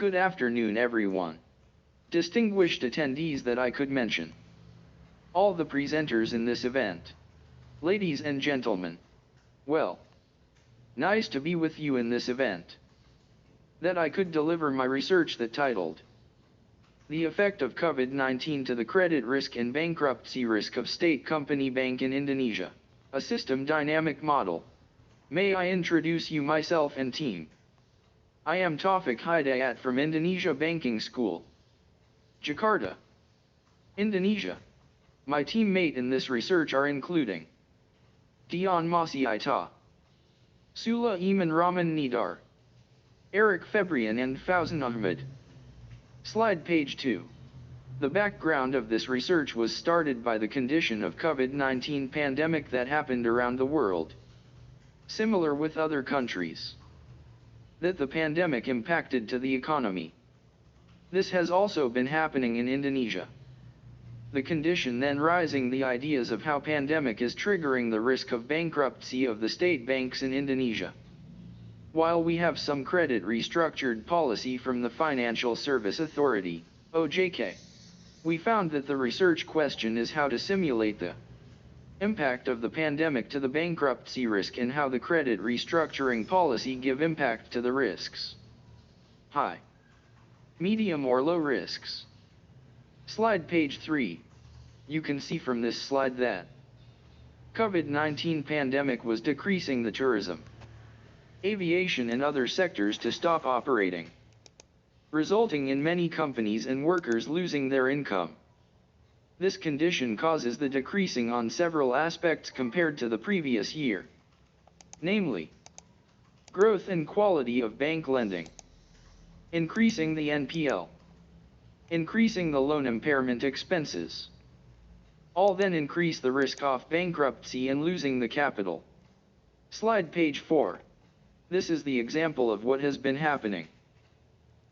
Good afternoon, everyone. Distinguished attendees that I could mention. All the presenters in this event. Ladies and gentlemen. Well, nice to be with you in this event. That I could deliver my research that titled The Effect of COVID-19 to the Credit Risk and Bankruptcy Risk of State Company Bank in Indonesia, a System Dynamic Model. May I introduce you myself and team. I am Taufik Hidayat from Indonesia Banking School, Jakarta, Indonesia. My teammate in this research are including Dion Masiaita, Sula Iman Rahman Nidar, Eric Febrian and Fauzan Ahmed. Slide page 2. The background of this research was started by the condition of COVID-19 pandemic that happened around the world. Similar with other countries. That the pandemic impacted to the economy. This has also been happening in Indonesia. The condition then rising the ideas of how pandemic is triggering the risk of bankruptcy of the state banks in Indonesia. While we have some credit restructured policy from the Financial Service Authority, OJK, we found that the research question is how to simulate the impact of the pandemic to the bankruptcy risk and how the credit restructuring policy give impact to the risks. High, medium or low risks. Slide page 3. You can see from this slide that COVID-19 pandemic was decreasing the tourism, aviation and other sectors to stop operating, resulting in many companies and workers losing their income. This condition causes the decreasing on several aspects compared to the previous year. Namely, growth and quality of bank lending, increasing the NPL, increasing the loan impairment expenses. All then increase the risk of bankruptcy and losing the capital. Slide page 4. This is the example of what has been happening.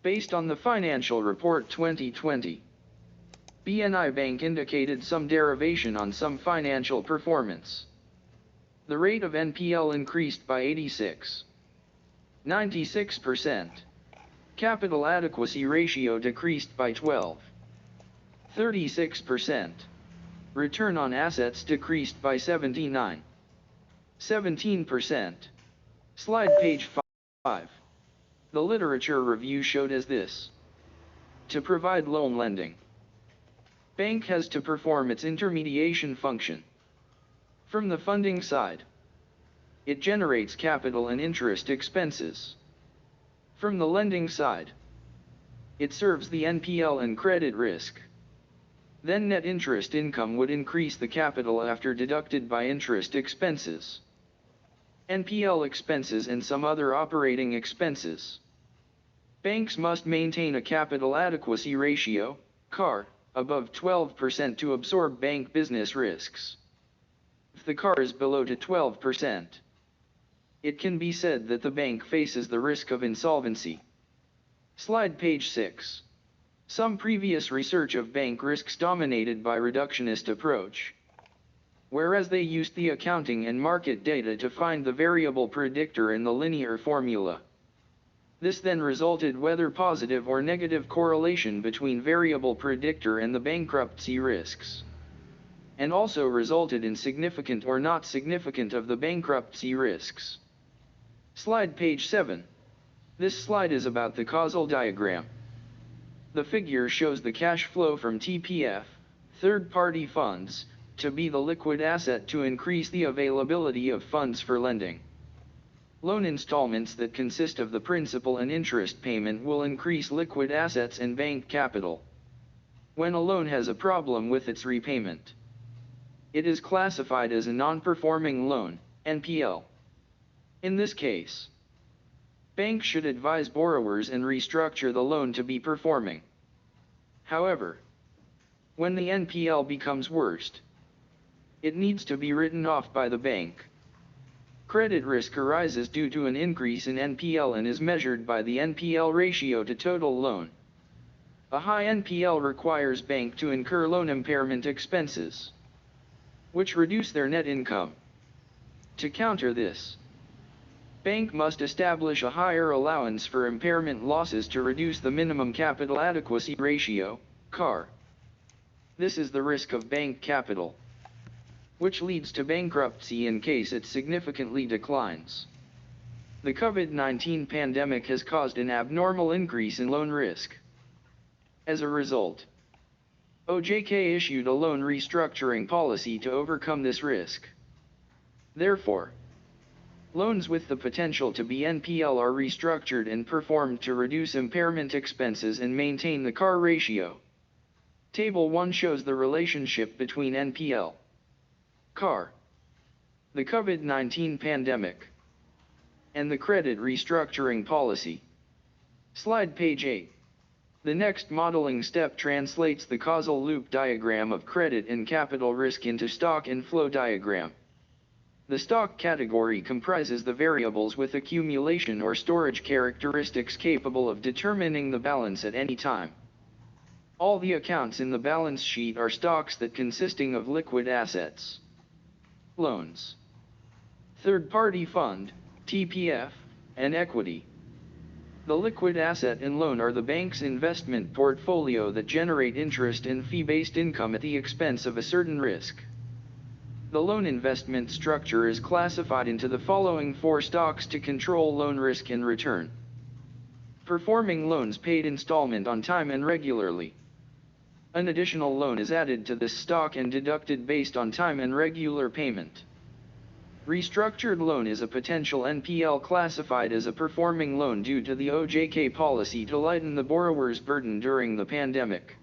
Based on the Financial Report 2020. BNI Bank indicated some derivation on some financial performance. The rate of NPL increased by 96%. Capital adequacy ratio decreased by 36%. Return on assets decreased by 17%. Slide page 5. The literature review showed as this. To provide loan lending, bank has to perform its intermediation function. From the funding side, it generates capital and interest expenses. From the lending side, it serves the NPL and credit risk. Then net interest income would increase the capital after deducted by interest expenses, NPL expenses and some other operating expenses. Banks must maintain a capital adequacy ratio, CAR, above 12% to absorb bank business risks. If the CAR is below to 12%, it can be said that the bank faces the risk of insolvency. Slide page 6. Some previous research of bank risks dominated by reductionist approach, whereas they used the accounting and market data to find the variable predictor in the linear formula. This then resulted whether positive or negative correlation between variable predictor and the bankruptcy risks, and also resulted in significant or not significant of the bankruptcy risks. Slide page 7. This slide is about the causal diagram. The figure shows the cash flow from TPF, third-party funds, to be the liquid asset to increase the availability of funds for lending. Loan installments that consist of the principal and interest payment will increase liquid assets and bank capital. When a loan has a problem with its repayment, it is classified as a non-performing loan, NPL. In this case, banks should advise borrowers and restructure the loan to be performing. However, when the NPL becomes worst, it needs to be written off by the bank. Credit risk arises due to an increase in NPL and is measured by the NPL ratio to total loan. A high NPL requires bank to incur loan impairment expenses, which reduce their net income. To counter this, Bank must establish a higher allowance for impairment losses to reduce the minimum capital adequacy ratio, CAR. This is the risk of bank capital, which leads to bankruptcy in case it significantly declines. The COVID-19 pandemic has caused an abnormal increase in loan risk. As a result, OJK issued a loan restructuring policy to overcome this risk. Therefore, loans with the potential to be NPL are restructured and performed to reduce impairment expenses and maintain the CAR ratio. Table 1 shows the relationship between NPL, CAR, the COVID-19 pandemic, and the credit restructuring policy. Slide page 8. The next modeling step translates the causal loop diagram of credit and capital risk into stock and flow diagram. The stock category comprises the variables with accumulation or storage characteristics capable of determining the balance at any time. All the accounts in the balance sheet are stocks that consisting of liquid assets, loans, third-party fund, TPF, and equity. The liquid asset and loan are the bank's investment portfolio that generate interest and fee-based income at the expense of a certain risk. The loan investment structure is classified into the following 4 stocks to control loan risk and return. Performing loans paid installment on time and regularly. An additional loan is added to this stock and deducted based on time and regular payment. Restructured loan is a potential NPL classified as a performing loan due to the OJK policy to lighten the borrower's burden during the pandemic.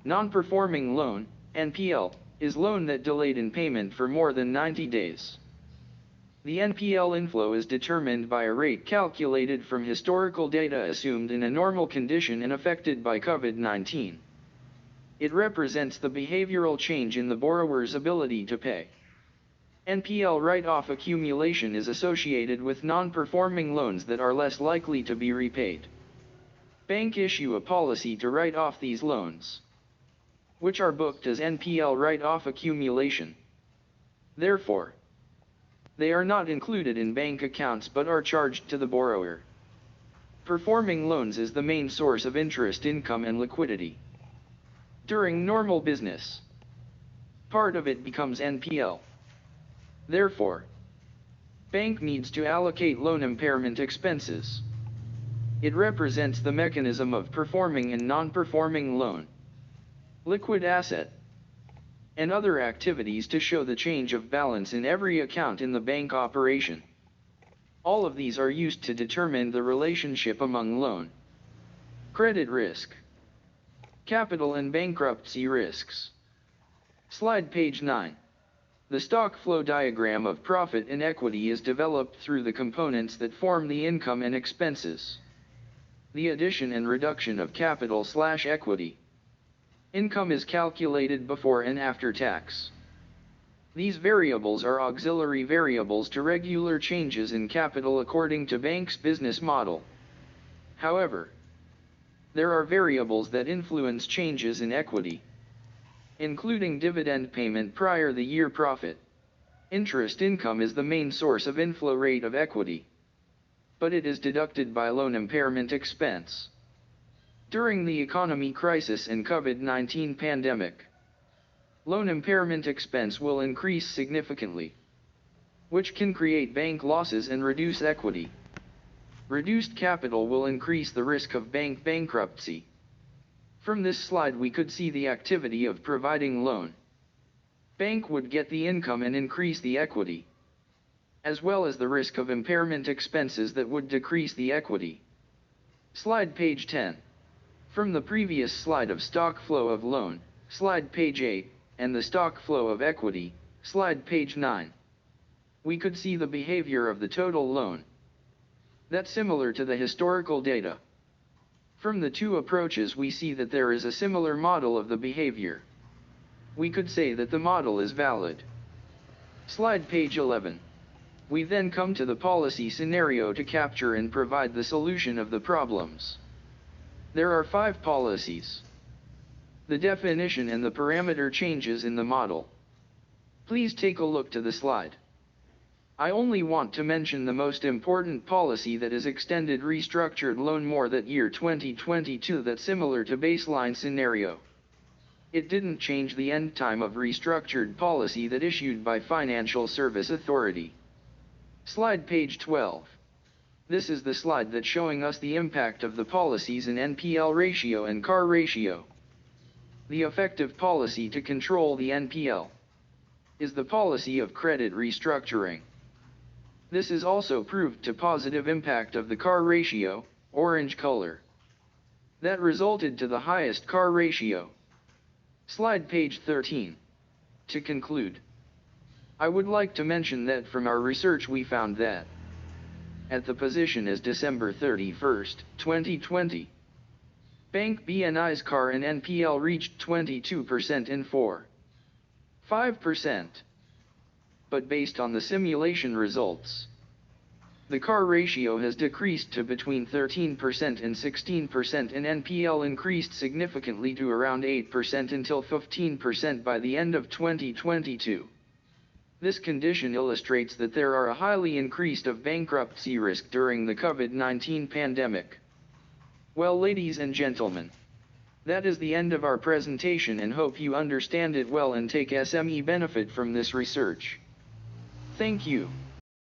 Non-performing loan, NPL, is loan that delayed in payment for more than 90 days. The NPL inflow is determined by a rate calculated from historical data assumed in a normal condition and affected by COVID-19. It represents the behavioral change in the borrower's ability to pay. NPL write-off accumulation is associated with non-performing loans that are less likely to be repaid. Bank issue a policy to write off these loans, which are booked as NPL write-off accumulation. Therefore, they are not included in bank accounts but are charged to the borrower. Performing loans is the main source of interest income and liquidity. During normal business, part of it becomes NPL. Therefore, bank needs to allocate loan impairment expenses. It represents the mechanism of performing and non-performing loan, liquid asset, and other activities to show the change of balance in every account in the bank operation. All of these are used to determine the relationship among loan, credit risk, capital and bankruptcy risks. Slide page 9. The stock flow diagram of profit and equity is developed through the components that form the income and expenses. The addition and reduction of capital/equity. Income is calculated before and after tax. These variables are auxiliary variables to regular changes in capital according to bank's business model. However, there are variables that influence changes in equity, including dividend payment prior the year profit. Interest income is the main source of inflow rate of equity, but it is deducted by loan impairment expense. During the economy crisis and COVID-19 pandemic, loan impairment expense will increase significantly, which can create bank losses and reduce equity. Reduced capital will increase the risk of bank bankruptcy. From this slide we could see the activity of providing loan. Bank would get the income and increase the equity, as well as the risk of impairment expenses that would decrease the equity. Slide page 10. From the previous slide of stock flow of loan, slide page 8, and the stock flow of equity, slide page 9, we could see the behavior of the total loan. That's similar to the historical data. From the two approaches we see that there is a similar model of the behavior. We could say that the model is valid. Slide page 11. We then come to the policy scenario to capture and provide the solution of the problems. There are 5 policies. The definition and the parameter changes in the model. Please take a look to the slide. I only want to mention the most important policy that is extended restructured loan more that year 2022 that's similar to baseline scenario. It didn't change the end time of restructured policy that issued by Financial Service Authority. Slide page 12. This is the slide that's showing us the impact of the policies in NPL ratio and CAR ratio. The effective policy to control the NPL is the policy of credit restructuring. This is also proved to positive impact of the CAR ratio, orange color. That resulted to the highest CAR ratio. Slide page 13. To conclude, I would like to mention that from our research we found that at the position as December 31, 2020, Bank BNI's CAR and NPL reached 22% and 4.5%. But based on the simulation results, the CAR ratio has decreased to between 13% and 16% and NPL increased significantly to around 8% until 15% by the end of 2022. This condition illustrates that there are a highly increased of bankruptcy risk during the COVID-19 pandemic. Well, ladies and gentlemen, that is the end of our presentation and hope you understand it well and take SME benefit from this research. Thank you.